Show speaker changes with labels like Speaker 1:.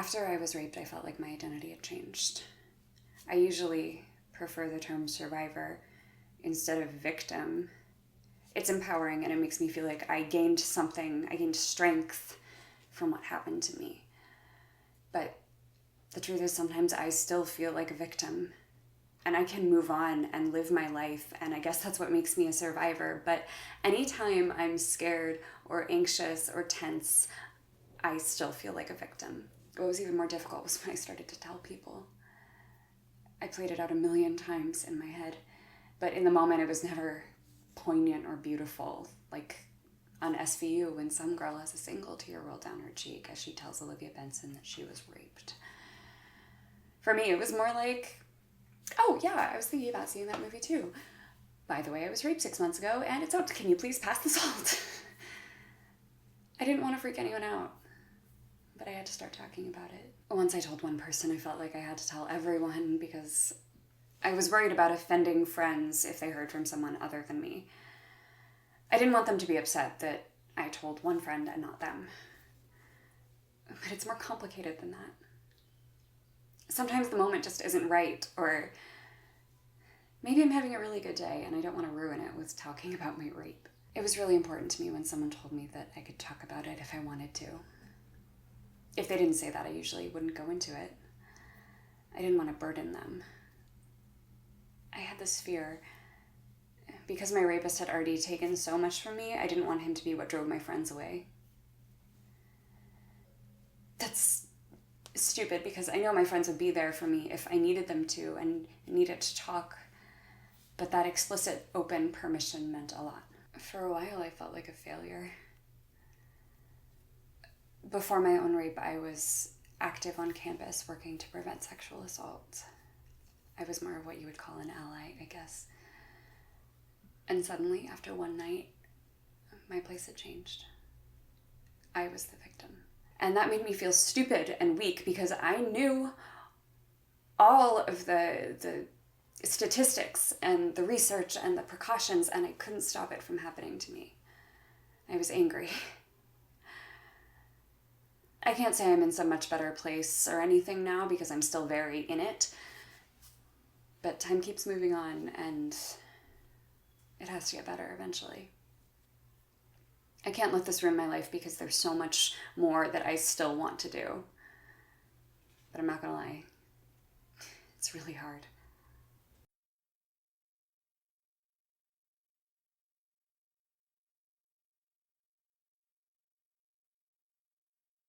Speaker 1: After I was raped, I felt like my identity had changed. I usually prefer the term survivor instead of victim. It's empowering and it makes me feel like I gained something, I gained strength from what happened to me. But the truth is sometimes I still feel like a victim. And I can move on and live my life, and I guess that's what makes me a survivor. But anytime I'm scared or anxious or tense, I still feel like a victim. What was even more difficult was when I started to tell people. I played it out a million times in my head, but in the moment it was never poignant or beautiful, like on SVU when some girl has a single tear roll down her cheek as she tells Olivia Benson that she was raped. For me, it was more like, oh yeah, I was thinking about seeing that movie too. By the way, I was raped 6 months ago and it's out. Can you please pass the salt? I didn't want to freak anyone out, but I had to start talking about it. Once I told one person, I felt like I had to tell everyone because I was worried about offending friends if they heard from someone other than me. I didn't want them to be upset that I told one friend and not them. But it's more complicated than that. Sometimes the moment just isn't right, or maybe I'm having a really good day and I don't want to ruin it with talking about my rape. It was really important to me when someone told me that I could talk about it if I wanted to. If they didn't say that, I usually wouldn't go into it. I didn't want to burden them. I had this fear. Because my rapist had already taken so much from me, I didn't want him to be what drove my friends away. That's stupid because I know my friends would be there for me if I needed them to and needed to talk. But that explicit, open permission meant a lot. For a while, I felt like a failure. Before my own rape, I was active on campus working to prevent sexual assault. I was more of what you would call an ally, I guess. And suddenly, after one night, my place had changed. I was the victim. And that made me feel stupid and weak because I knew all of the statistics and the research and the precautions, and I couldn't stop it from happening to me. I was angry. I can't say I'm in some much better place or anything now because I'm still very in it. But time keeps moving on and it has to get better eventually. I can't let this ruin my life because there's so much more that I still want to do. But I'm not gonna lie, it's really hard.